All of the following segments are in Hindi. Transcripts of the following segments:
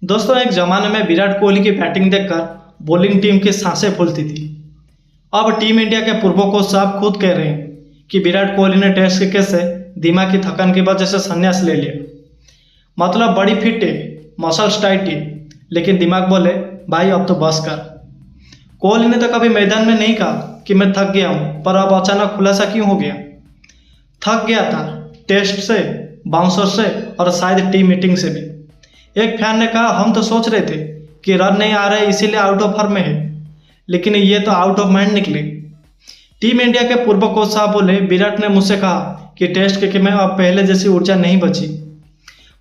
दोस्तों, एक ज़माने में विराट कोहली की बैटिंग देखकर बॉलिंग टीम की सांसें फूलती थी। अब टीम इंडिया के पूर्व कोच साहब खुद कह रहे हैं कि विराट कोहली ने टेस्ट क्रिकेट से दिमाग की थकान की वजह से संन्यास ले लिया। मतलब बड़ी फिट है, मसल्स टाइट है, लेकिन दिमाग बोले भाई अब तो बस कर। कोहली ने तो कभी मैदान में नहीं कहा कि मैं थक गया हूँ, पर अब अचानक खुलासा क्यों हो गया? थक गया था टेस्ट से, बाउंसर से और शायद टीम मीटिंग से भी। एक फैन ने कहा हम तो सोच रहे थे कि रन नहीं आ रहे इसीलिए आउट ऑफ फॉर्म में है, लेकिन ये तो आउट ऑफ माइंड निकले। टीम इंडिया के पूर्व कोच साहब बोले विराट ने मुझसे कहा कि टेस्ट क्रिकेट में अब पहले जैसी ऊर्जा नहीं बची।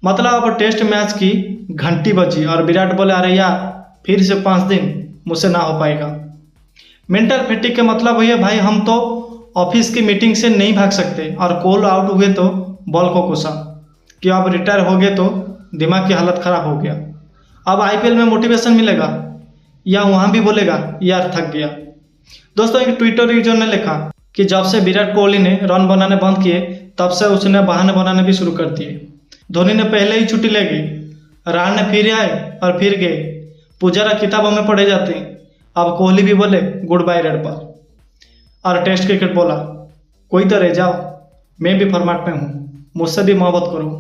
मतलब अब टेस्ट मैच की घंटी बजी और विराट बोले अरे यार फिर से 5 दिन मुझसे ना हो पाएगा। मेंटल फिटिक के मतलब ये भाई हम तो ऑफिस की मीटिंग से नहीं भाग सकते और कॉल आउट हुए तो बॉल को कोसा कि अब रिटायर हो गए तो दिमाग की हालत खराब हो गया। अब आईपीएल में मोटिवेशन मिलेगा या वहाँ भी बोलेगा यार थक गया। दोस्तों, एक ट्विटर यूजर ने लिखा कि जब से विराट कोहली ने रन बनाने बंद किए तब से उसने बहाने बनाने भी शुरू कर दिए। धोनी ने पहले ही छुट्टी ले गई, रहाणे फिर आए और फिर गए, पुजारा किताबों में पढ़े जाते हैं। अब कोहली भी बोले गुड बाय रेड बॉल और टेस्ट क्रिकेट बोला कोई तो रह जाओ, मैं भी फॉर्मेट में हूँ, मुझसे भी मोहब्बत करो।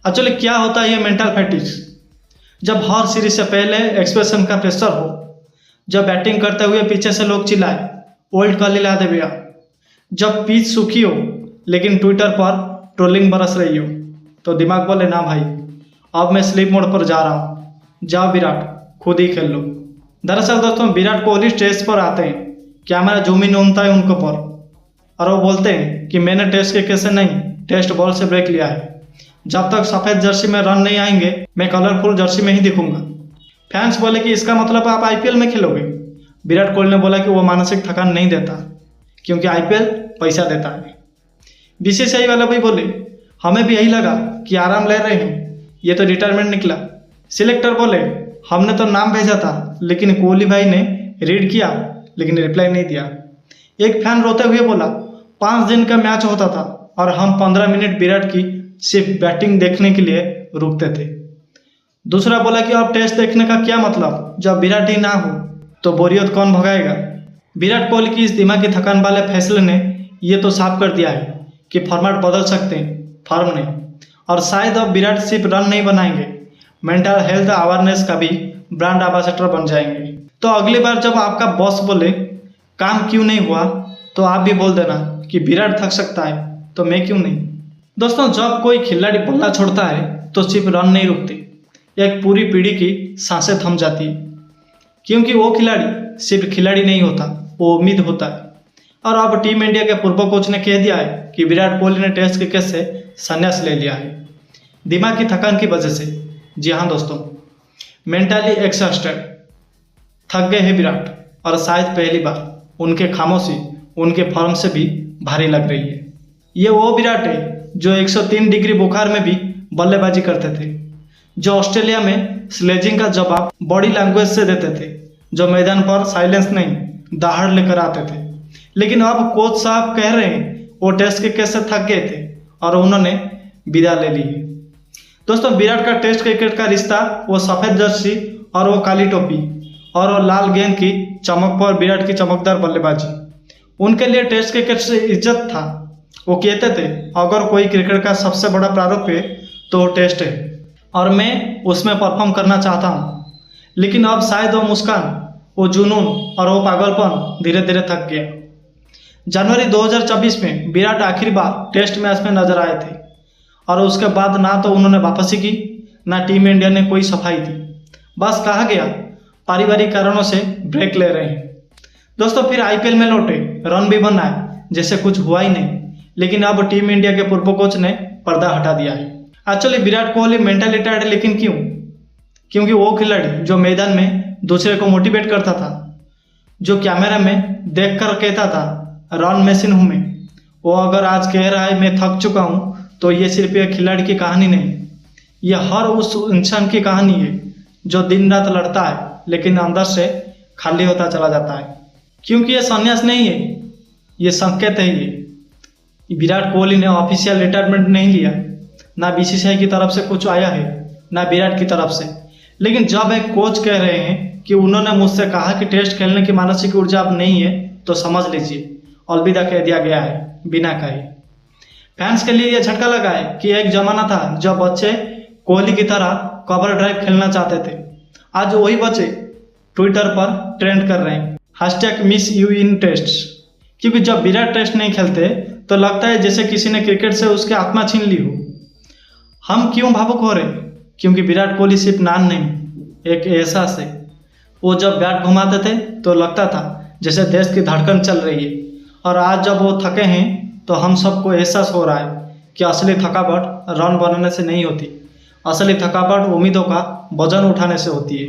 एक्चुअली क्या होता है ये मेंटल फैटिग्स? जब हर सीरीज से पहले एक्सप्रेशन का प्रेशर हो, जब बैटिंग करते हुए पीछे से लोग चिल्लाए ओल्ड कोहली ला दे भैया, जब पिच सूखी हो लेकिन ट्विटर पर ट्रोलिंग बरस रही हो, तो दिमाग बोले ना भाई अब मैं स्लीप मोड पर जा रहा हूँ, जाओ विराट खुद ही खेल लो। दरअसल दोस्तों, विराट कोहली स्टेज पर आते हैं, कैमरा जूम इन होता है उनके ऊपर और वो बोलते हैं कि मैंने टेस्ट क्रिकेट से नहीं टेस्ट बॉल से ब्रेक लिया है। जब तक सफ़ेद जर्सी में रन नहीं आएंगे मैं कलरफुल जर्सी में ही दिखूंगा। फैंस बोले कि इसका मतलब आप आईपीएल में खेलोगे। विराट कोहली ने बोला कि वो मानसिक थकान नहीं देता क्योंकि आईपीएल पैसा देता है। बीसीसीआई वाले भी बोले हमें भी यही लगा कि आराम ले रहे हैं, ये तो रिटायरमेंट निकला। सिलेक्टर बोले हमने तो नाम भेजा था लेकिन कोहली भाई ने रीड किया लेकिन रिप्लाई नहीं दिया। एक फैन रोते हुए बोला 5 दिन का मैच होता था और हम 15 मिनट विराट की सिर्फ बैटिंग देखने के लिए रुकते थे। दूसरा बोला कि अब टेस्ट देखने का क्या मतलब, जब विराट ही ना हो तो बोरियत कौन भगाएगा। विराट कोहली की इस दिमागी थकान वाले फैसले ने ये तो साफ कर दिया है कि फॉर्मेट बदल सकते हैं, फॉर्म नहीं। और शायद अब विराट सिर्फ रन नहीं बनाएंगे, मेंटल हेल्थ अवेयरनेस का भी ब्रांड एम्बेसडर बन जाएंगे। तो अगली बार जब आपका बॉस बोले काम क्यों नहीं हुआ तो आप भी बोल देना कि विराट थक सकता है तो मैं क्यों नहीं। दोस्तों, जब कोई खिलाड़ी बल्ला छोड़ता है तो सिर्फ रन नहीं रुकते, एक पूरी पीढ़ी की सांसें थम जाती है, क्योंकि वो खिलाड़ी सिर्फ खिलाड़ी नहीं होता, वो उम्मीद होता है। और अब टीम इंडिया के पूर्व कोच ने कह दिया है कि विराट कोहली ने टेस्ट क्रिकेट से संन्यास ले लिया है दिमाग की थकान की वजह से। जी हाँ दोस्तों, मेंटली एक्सॉस्टेड थक गए हैं विराट और शायद पहली बार उनके खामोशी उनके फॉर्म से भी भारी लग रही है। ये वो विराट है जो 103 डिग्री बुखार में भी बल्लेबाजी करते थे, जो ऑस्ट्रेलिया में स्लेजिंग का जवाब बॉडी लैंग्वेज से देते थे, जो मैदान पर साइलेंस नहीं दहाड़ लेकर आते थे। लेकिन अब कोच साहब कह रहे हैं वो टेस्ट क्रिकेट से थक गए थे और उन्होंने विदा ले ली है। दोस्तों, विराट का टेस्ट क्रिकेट का रिश्ता वो सफ़ेद जर्सी और वो काली टोपी और वो लाल गेंद की चमक पर विराट की चमकदार बल्लेबाजी, उनके लिए टेस्ट क्रिकेट से इज्जत था। वो कहते थे अगर कोई क्रिकेट का सबसे बड़ा प्रारूप है तो वो टेस्ट है और मैं उसमें परफॉर्म करना चाहता हूँ। लेकिन अब शायद वो मुस्कान, वो जुनून और वो पागलपन धीरे धीरे थक गया। जनवरी 2024 में विराट आखिरी बार टेस्ट मैच में नजर आए थे और उसके बाद ना तो उन्होंने वापसी की ना टीम इंडिया ने कोई सफाई दी। बस कहा गया पारिवारिक कारणों से ब्रेक ले रहे हैं। दोस्तों, फिर आईपीएल में लौटे, रन भी बनाए जैसे कुछ हुआ ही नहीं। लेकिन अब टीम इंडिया के पूर्व कोच ने पर्दा हटा दिया है। Actually Virat Kohli mentally tired है, लेकिन क्यों? क्योंकि वो खिलाड़ी जो मैदान में दूसरे को मोटिवेट करता था, जो कैमरा में देखकर कहता था रन मशीन हूँ मैं, वो अगर आज कह रहा है मैं थक चुका हूँ तो ये सिर्फ एक खिलाड़ी की कहानी नहीं, ये हर उस इंसान की कहानी है जो दिन रात लड़ता है लेकिन अंदर से खाली होता चला जाता है। क्योंकि ये संन्यास नहीं है, ये संकेत है। ये विराट कोहली ने ऑफिशियल रिटायरमेंट नहीं लिया, ना बीसीसीआई की तरफ से कुछ आया है, ना विराट की तरफ से। लेकिन जब एक कोच कह रहे हैं कि उन्होंने मुझसे कहा कि टेस्ट खेलने की मानसिक ऊर्जा अब नहीं है, तो समझ लीजिए अलविदा कह दिया गया है बिना कहे। फैंस के लिए यह झटका लगा है कि एक जमाना था जब बच्चे कोहली की तरह कवर ड्राइव खेलना चाहते थे। आज वही बच्चे ट्विटर पर ट्रेंड कर रहे हैं #MissYouInTests, क्योंकि जब विराट टेस्ट नहीं खेलते तो लगता है जैसे किसी ने क्रिकेट से उसकी आत्मा छीन ली हो। हम क्यों भावुक हो रहे? क्योंकि विराट कोहली सिर्फ नाम नहीं, एक एहसास है। वो जब बैट घुमाते थे तो लगता था जैसे देश की धड़कन चल रही है, और आज जब वो थके हैं तो हम सबको एहसास हो रहा है कि असली थकावट रन बनाने से नहीं होती, असली थकावट उम्मीदों का वजन उठाने से होती है।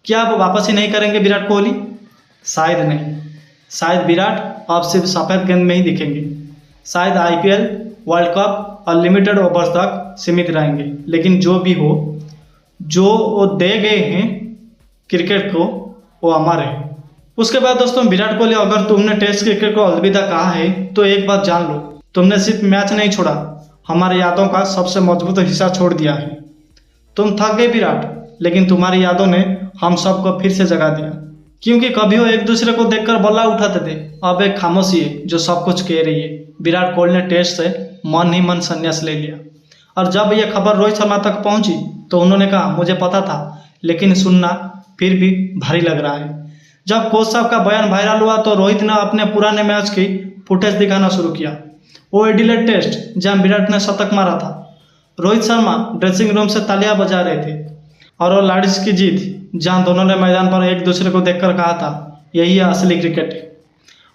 क्या अब वापस ही नहीं करेंगे विराट कोहली? शायद नहीं। शायद विराट अब सिर्फ सफ़ेद गेंद में ही दिखेंगे। शायद IPL, वर्ल्ड कप और लिमिटेड ओवर्स तक सीमित रहेंगे। लेकिन जो भी हो, जो वो दे गए हैं क्रिकेट को, वो अमर है। उसके बाद दोस्तों, विराट कोहली, अगर तुमने टेस्ट क्रिकेट को अलविदा कहा है तो एक बात जान लो, तुमने सिर्फ मैच नहीं छोड़ा, हमारी यादों का सबसे मजबूत हिस्सा छोड़ दिया है। तुम थक गए विराट, लेकिन तुम्हारी यादों ने हम सबको फिर से जगा दिया। क्योंकि कभी वो एक दूसरे को देखकर बल्ला उठाते थे, अब एक खामोशी है जो सब कुछ कह रही है। विराट कोहली ने टेस्ट से मन ही मन संन्यास ले लिया। और जब यह खबर रोहित शर्मा तक पहुंची तो उन्होंने कहा, मुझे पता था, लेकिन सुनना फिर भी भारी लग रहा है। जब कोच साहब का बयान वायरल हुआ तो रोहित ने अपने पुराने मैच की फुटेज दिखाना शुरू किया। वो एडिलेड टेस्ट जहां विराट ने शतक मारा था। रोहित शर्मा ड्रेसिंग रूम से तालियां बजा रहे थे। और वो लॉर्ड्स की जीत जहां दोनों ने मैदान पर एक दूसरे को देखकर कहा था, यही है असली क्रिकेट।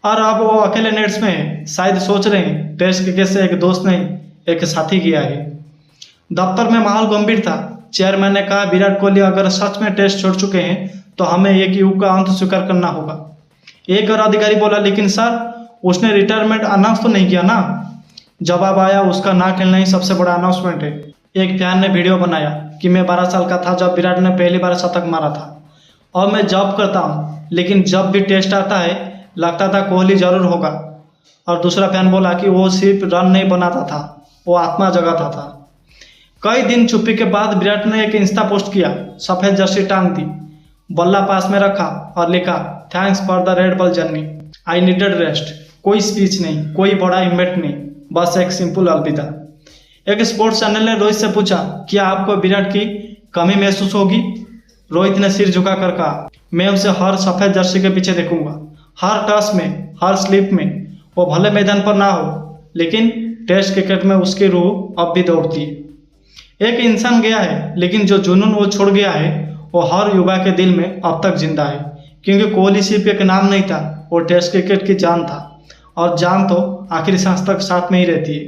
और अब वो अकेले नेट्स में है, शायद सोच रहे हैं टेस्ट क्रिकेट से एक दोस्त नहीं, एक साथी गया है। दफ्तर में माहौल गंभीर था। चेयरमैन ने कहा, विराट कोहली अगर सच में टेस्ट छोड़ चुके हैं तो हमें एक युग का अंत स्वीकार करना होगा। एक और अधिकारी बोला, लेकिन सर, उसने रिटायरमेंट अनाउंस तो नहीं किया ना। जवाब आया, उसका ना खेलना ही सबसे बड़ा अनाउंसमेंट है। एक फैन ने वीडियो बनाया कि मैं 12 साल का था जब विराट ने पहली बार शतक मारा था, और मैं जॉब करता हूँ, लेकिन जब भी टेस्ट आता है लगता था कोहली जरूर होगा। और दूसरा फैन बोला कि वो सिर्फ रन नहीं बनाता था, वो आत्मा जगाता था। कई दिन चुप्पी के बाद विराट ने एक इंस्टा पोस्ट किया, सफ़ेद जर्सी टांग दी, बल्ला पास में रखा और लिखा, thanks for the red ball journey, I needed rest. कोई स्पीच नहीं, कोई बड़ा इवेंट नहीं, बस एक सिंपल अलविदा। एक स्पोर्ट्स चैनल ने रोहित से पूछा, क्या आपको विराट की कमी महसूस होगी? रोहित ने सिर झुकाकर कहा, मैं उसे हर सफ़ेद जर्सी के पीछे देखूंगा, हर टस में, हर स्लिप में। वो भले मैदान पर ना हो, लेकिन टेस्ट क्रिकेट में उसकी रूह अब भी दौड़ती है। एक इंसान गया है, लेकिन जो जुनून वो छोड़ गया है वो हर युवा के दिल में अब तक जिंदा है। क्योंकि कोहली सिर्फ एक नाम नहीं था, वो टेस्ट क्रिकेट की जान था, और जान तो आखिरी सांस तक साथ में ही रहती है।